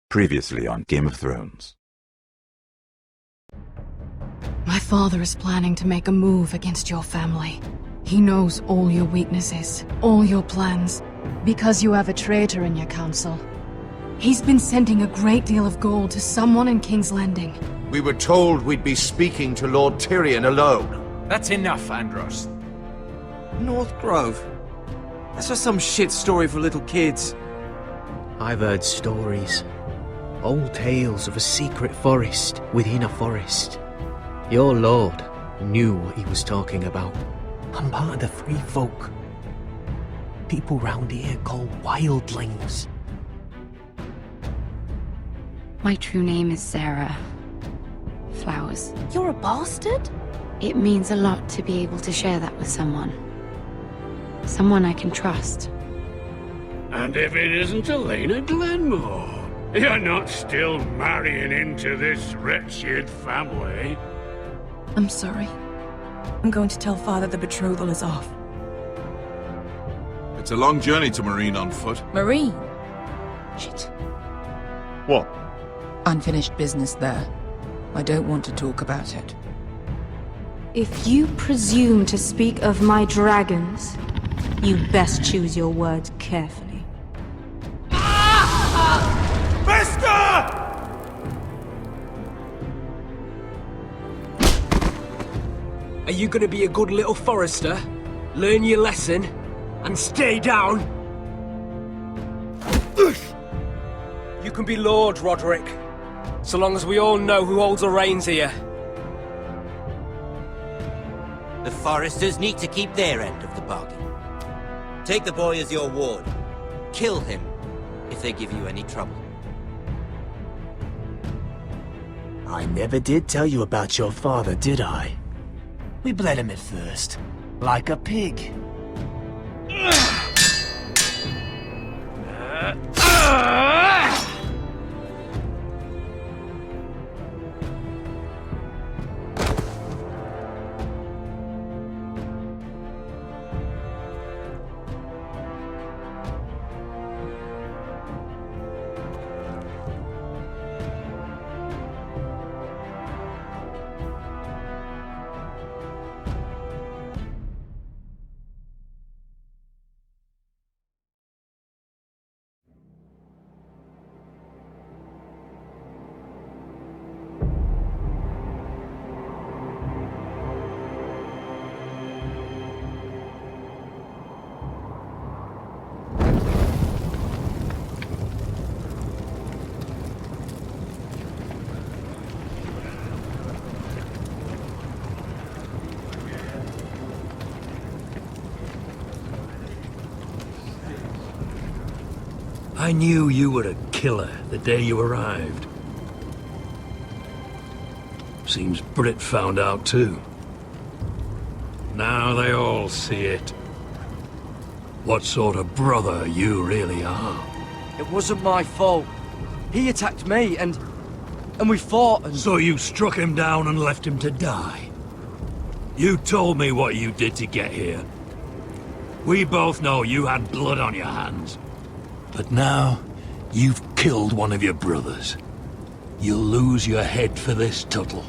Previously on Game of Thrones. My father is planning to make a move against your family. He knows all your weaknesses, all your plans, because you have a traitor in your council. He's been sending a great deal of gold to someone in King's Landing. We were told we'd be speaking to Lord Tyrion alone. That's enough, Andros. North Grove? That's just some shit story for little kids. I've heard stories. Old tales of a secret forest within a forest. Your lord knew what he was talking about. I'm part of the Free Folk. People round here call wildlings. My true name is Sarah Flowers. You're a bastard? It means a lot to be able to share that with someone. Someone I can trust. And if it isn't Elena Glenmore, you're not still marrying into this wretched family. I'm sorry. I'm going to tell Father the betrothal is off. It's a long journey to Marine on foot. Marine? Shit. What? Unfinished business there. I don't want to talk about it. If you presume to speak of my dragons, you best choose your words carefully. Are you gonna be a good little Forrester? Learn your lesson? And stay down? You can be Lord, Roderick. So long as we all know who holds the reins here. The Forresters need to keep their end of the bargain. Take the boy as your ward. Kill him if they give you any trouble. I never did tell you about your father, did I? We bled him at first, like a pig. I knew you were a killer the day you arrived. Seems Britt found out too. Now they all see it. What sort of brother you really are. It wasn't my fault. He attacked me and we fought and... So you struck him down and left him to die? You told me what you did to get here. We both know you had blood on your hands. But now, you've killed one of your brothers. You'll lose your head for this, Tuttle.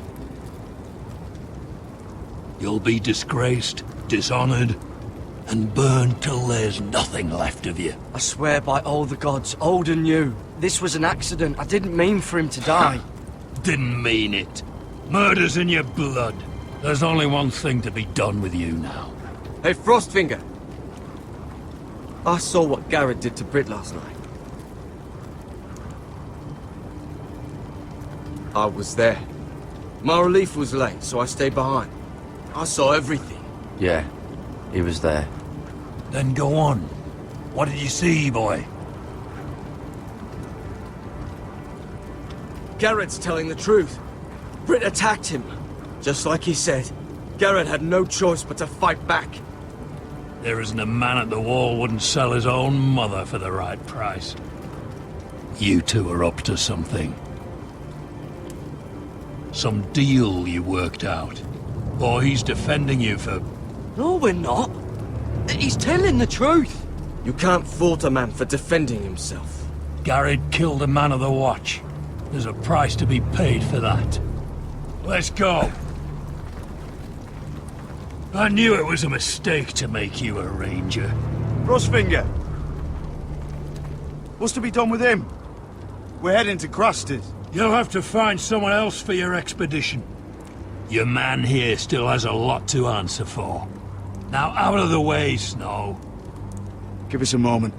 You'll be disgraced, dishonored, and burned till there's nothing left of you. I swear by all the gods, old and new, this was an accident. I didn't mean for him to die. Didn't mean it. Murder's in your blood. There's only one thing to be done with you now. Hey, Frostfinger. I saw what Garrett did to Britt last night. I was there. My relief was late, so I stayed behind. I saw everything. Yeah, he was there. Then go on. What did you see, boy? Garrett's telling the truth. Britt attacked him. Just like he said, Garrett had no choice but to fight back. There isn't a man at the wall wouldn't sell his own mother for the right price. You two are up to something. Some deal you worked out. Or he's defending you for... No, we're not. He's telling the truth. You can't fault a man for defending himself. Garrett killed a man of the watch. There's a price to be paid for that. Let's go. I knew it was a mistake to make you a ranger. Frostfinger! What's to be done with him? We're heading to Crusters. You'll have to find someone else for your expedition. Your man here still has a lot to answer for. Now out of the way, Snow. Give us a moment.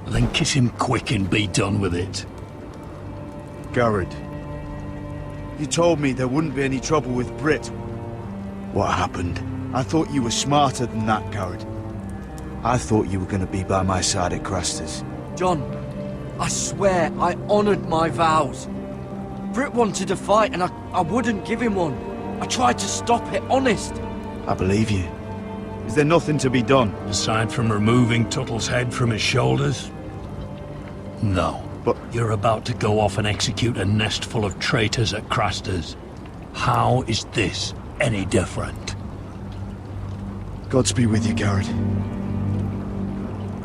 Then kiss him quick and be done with it. Garrett, you told me there wouldn't be any trouble with Britt. What happened? I thought you were smarter than that, Garrett. I thought you were going to be by my side at Crusters. John, I swear I honored my vows. Britt wanted to fight and I wouldn't give him one. I tried to stop it, honest. I believe you. Is there nothing to be done? Aside from removing Tuttle's head from his shoulders? No. But you're about to go off and execute a nest full of traitors at Crusters. How is this any different? Godspeed with you, Garrett.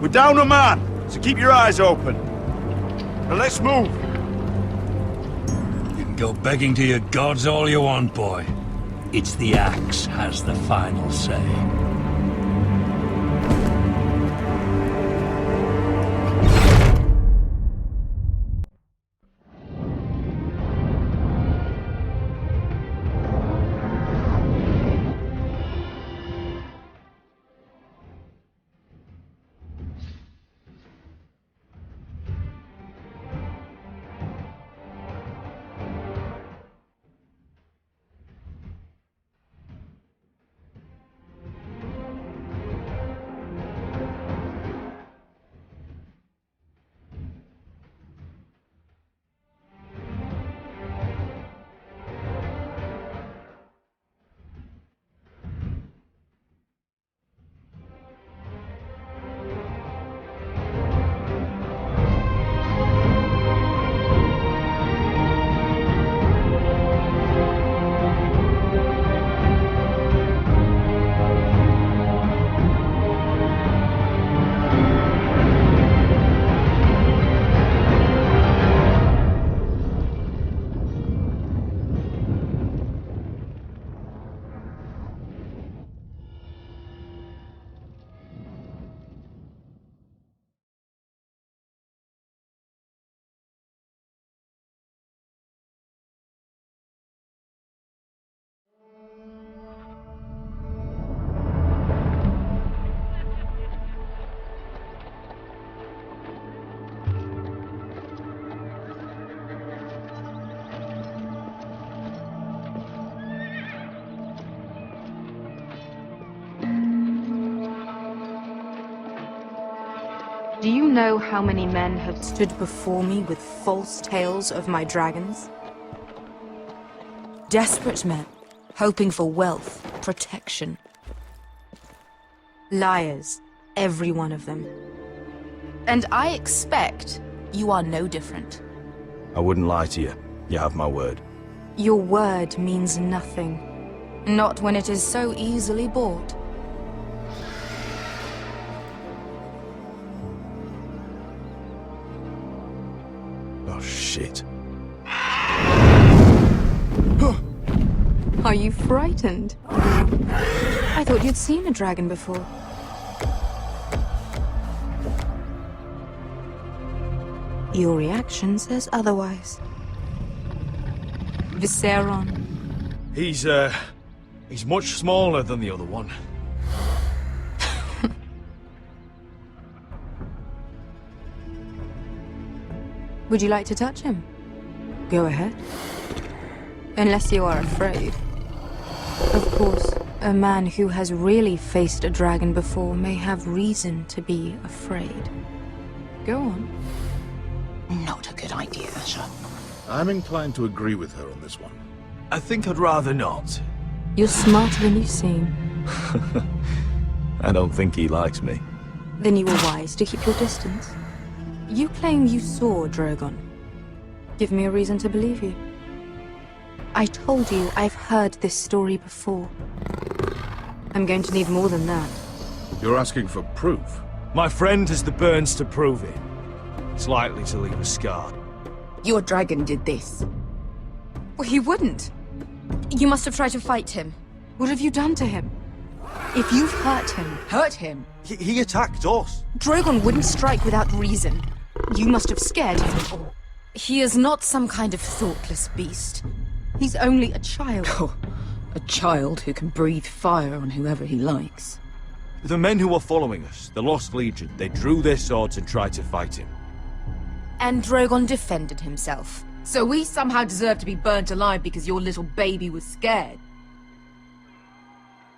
We're down a man, so keep your eyes open. Now let's move. You can go begging to your gods all you want, boy. It's the axe has the final say. Do you know how many men have stood before me with false tales of my dragons? Desperate men, hoping for wealth, protection. Liars, every one of them. And I expect you are no different. I wouldn't lie to you. You have my word. Your word means nothing. Not when it is so easily bought. Oh, shit. Are you frightened? I thought you'd seen a dragon before. Your reaction says otherwise. Viseron. He's much smaller than the other one. Would you like to touch him? Go ahead. Unless you are afraid. Of course, a man who has really faced a dragon before may have reason to be afraid. Go on. Not a good idea, Asher. I'm inclined to agree with her on this one. I think I'd rather not. You're smarter than you seem. I don't think he likes me. Then you were wise to keep your distance. You claim you saw Drogon. Give me a reason to believe you. I told you I've heard this story before. I'm going to need more than that. You're asking for proof? My friend has the burns to prove it. It's likely to leave a scar. Your dragon did this. Well, he wouldn't. You must have tried to fight him. What have you done to him? If you've hurt him... He attacked us. Drogon wouldn't strike without reason. You must have scared him. Or he is not some kind of thoughtless beast. He's only a child. Oh, a child who can breathe fire on whoever he likes. The men who were following us, the Lost Legion, they drew their swords and tried to fight him. And Drogon defended himself. So we somehow deserve to be burnt alive because your little baby was scared.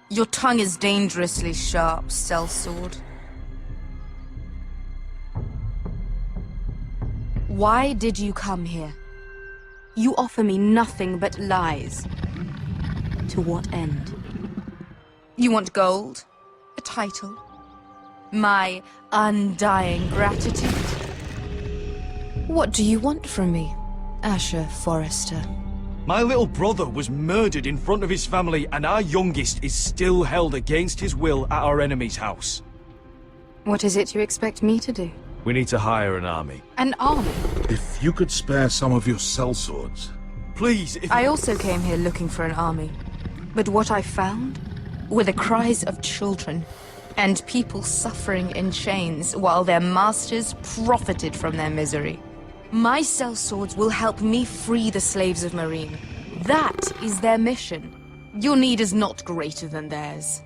Your tongue is dangerously sharp, sellsword. Why did you come here? You offer me nothing but lies. To what end? You want gold? A title? My undying gratitude? What do you want from me, Asher Forrester? My little brother was murdered in front of his family, and our youngest is still held against his will at our enemy's house. What is it you expect me to do? We need to hire an army. An army? If you could spare some of your sellswords. Please, if... I also came here looking for an army. But what I found were the cries of children and people suffering in chains while their masters profited from their misery. My sellswords will help me free the slaves of Meereen. That is their mission. Your need is not greater than theirs.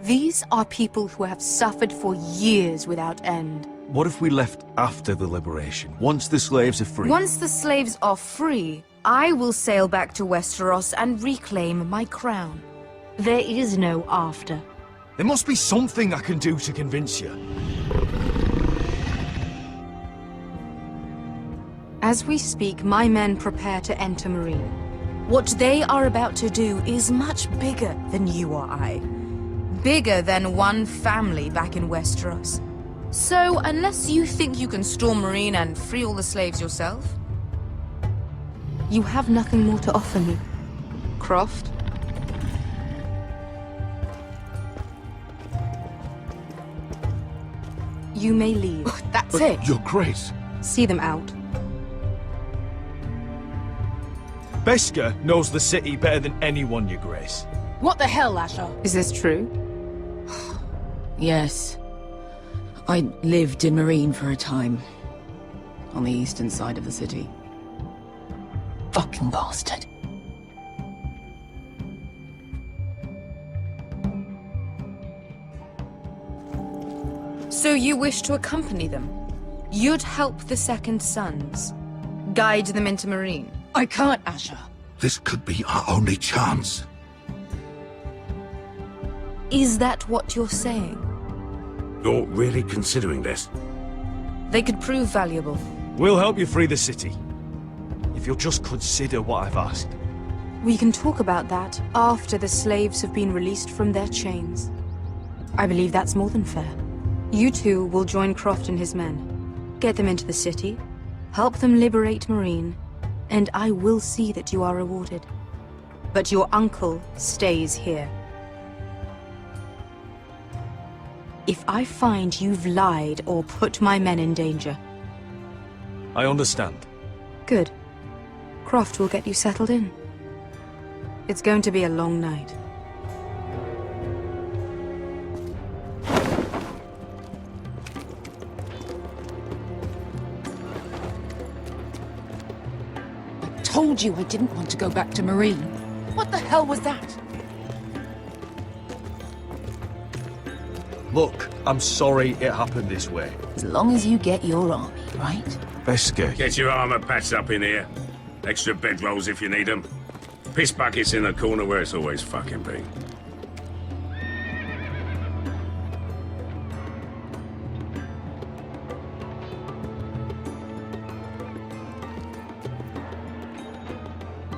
These are people who have suffered for years without end. What if we left after the liberation, once the slaves are free? Once the slaves are free, I will sail back to Westeros and reclaim my crown. There is no after. There must be something I can do to convince you. As we speak, my men prepare to enter Meereen. What they are about to do is much bigger than you or I. Bigger than one family back in Westeros. So, unless you think you can storm Meereen and free all the slaves yourself, you have nothing more to offer me, Croft. You may leave. That's it. Your Grace. See them out. Beskar knows the city better than anyone, Your Grace. What the hell, Asher? Is this true? Yes. I lived in Meereen for a time. On the eastern side of the city. Fucking bastard. So you wish to accompany them? You'd help the Second Sons? Guide them into Meereen? I can't, Asher. This could be our only chance. Is that what you're saying? You're really considering this? They could prove valuable. We'll help you free the city. If you'll just consider what I've asked. We can talk about that after the slaves have been released from their chains. I believe that's more than fair. You two will join Croft and his men. Get them into the city, help them liberate Meereen, and I will see that you are rewarded. But your uncle stays here. If I find you've lied or put my men in danger... I understand. Good. Croft will get you settled in. It's going to be a long night. told you I didn't want to go back to Marine. What the hell was that? Look, I'm sorry it happened this way. As long as you get your army, right? Veske. Get your armor patched up in here. Extra bedrolls if you need them. Piss buckets in the corner where it's always fucking been.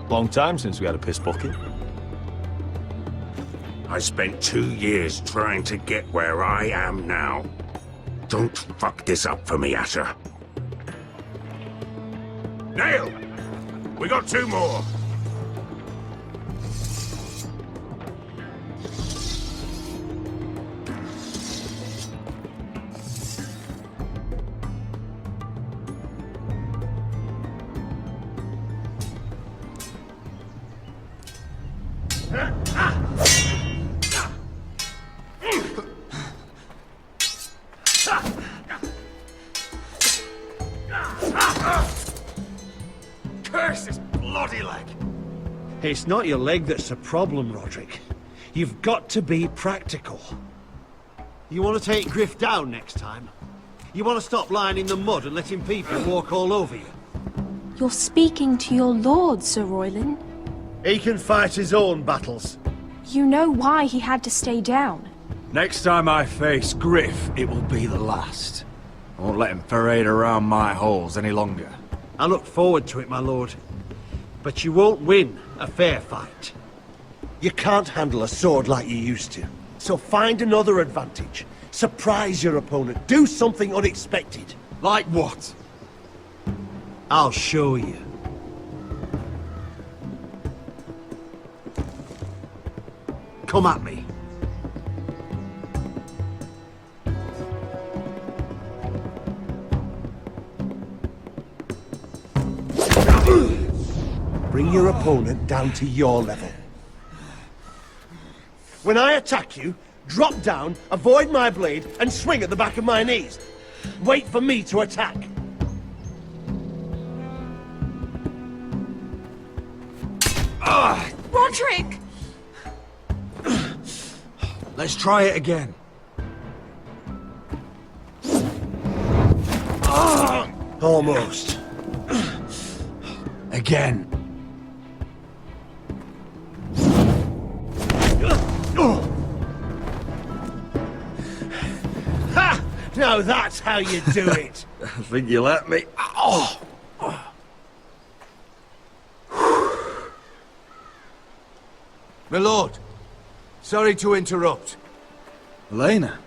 Long time since we had a piss bucket. I spent 2 years trying to get where I am now. Don't fuck this up for me, Asher. Nail! We got 2 more. Curse this bloody leg! It's not your leg that's the problem, Roderick. You've got to be practical. You want to take Griff down next time? You want to stop lying in the mud and letting people walk all over you? You're speaking to your lord, Sir Royland. He can fight his own battles. You know why he had to stay down. Next time I face Griff, it will be the last. I won't let him parade around my halls any longer. I look forward to it, my lord. But you won't win a fair fight. You can't handle a sword like you used to. So find another advantage. Surprise your opponent. Do something unexpected. Like what? I'll show you. Come at me. Bring your opponent down to your level. When I attack you, drop down, avoid my blade, and swing at the back of my knees. Wait for me to attack. Roderick! Let's try it again. Almost. Again. Ha! Now that's how you do it. I think you let me. Oh! My lord, sorry to interrupt. Elena.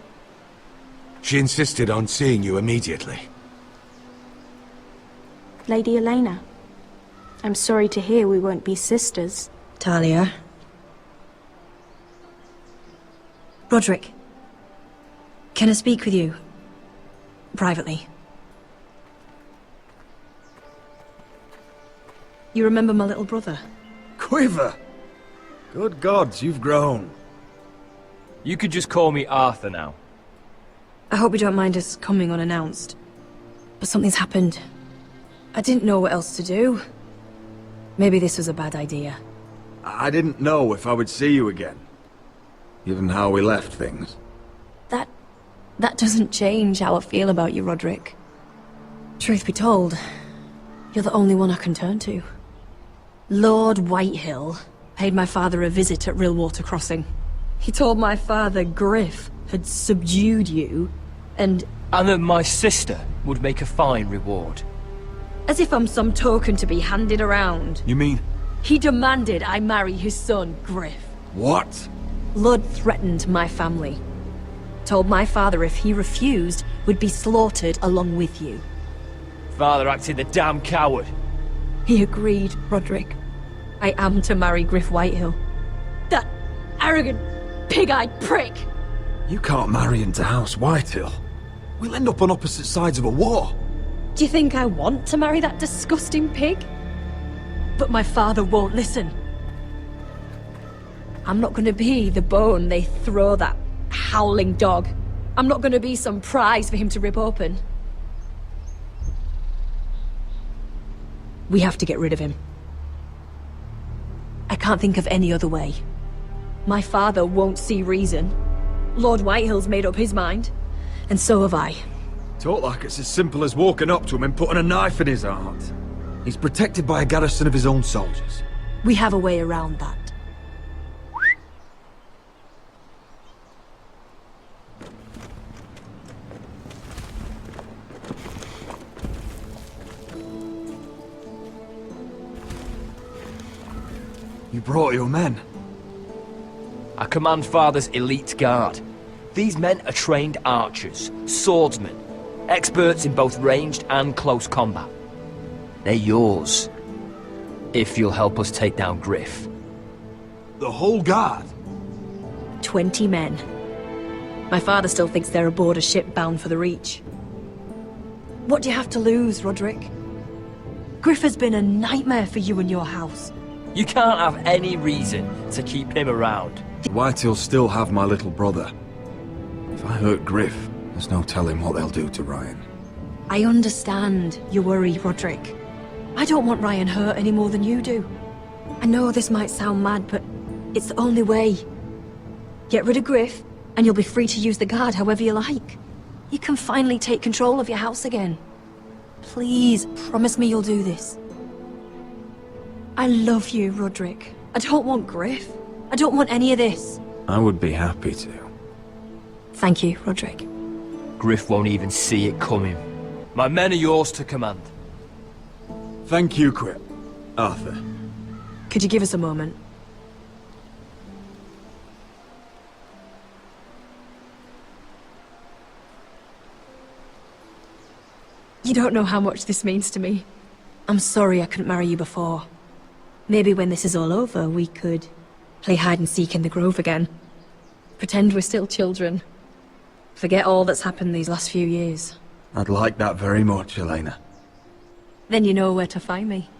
She insisted on seeing you immediately. Lady Elena, I'm sorry to hear we won't be sisters. Talia. Roderick. Can I speak with you? Privately. You remember my little brother? Quiver! Good gods, you've grown. You could just call me Arthur now. I hope you don't mind us coming unannounced. But something's happened. I didn't know what else to do. Maybe this was a bad idea. I didn't know if I would see you again. Given how we left things. That doesn't change how I feel about you, Roderick. Truth be told, you're the only one I can turn to. Lord Whitehill paid my father a visit at Rillwater Crossing. He told my father Griff had subdued you, and that my sister would make a fine reward. As if I'm some token to be handed around. You mean? He demanded I marry his son, Griff. What? Lord threatened my family. Told my father if he refused, would be slaughtered along with you. Father acted the damn coward. He agreed, Roderick. I am to marry Griff Whitehill. That arrogant, pig-eyed prick! You can't marry into House Whitehill. We'll end up on opposite sides of a war. Do you think I want to marry that disgusting pig? But my father won't listen. I'm not gonna be the bone they throw that howling dog. I'm not gonna be some prize for him to rip open. We have to get rid of him. I can't think of any other way. My father won't see reason. Lord Whitehill's made up his mind. And so have I. Talk like it's as simple as walking up to him and putting a knife in his heart. He's protected by a garrison of his own soldiers. We have a way around that. You brought your men. I command Father's elite guard. These men are trained archers, swordsmen, experts in both ranged and close combat. They're yours, if you'll help us take down Griff. The whole guard? 20 men. My father still thinks they're aboard a ship bound for the Reach. What do you have to lose, Roderick? Griff has been a nightmare for you and your house. You can't have any reason to keep him around. Whitehill'll still have my little brother. If I hurt Griff, there's no telling what they'll do to Ryan. I understand your worry, Roderick. I don't want Ryan hurt any more than you do. I know this might sound mad, but it's the only way. Get rid of Griff, and you'll be free to use the guard however you like. You can finally take control of your house again. Please, promise me you'll do this. I love you, Roderick. I don't want Griff. I don't want any of this. I would be happy to. Thank you, Roderick. Griff won't even see it coming. My men are yours to command. Thank you, Arthur. Could you give us a moment? You don't know how much this means to me. I'm sorry I couldn't marry you before. Maybe when this is all over, we could play hide and seek in the Grove again. Pretend we're still children. Forget all that's happened these last few years. I'd like that very much, Elena. Then you know where to find me.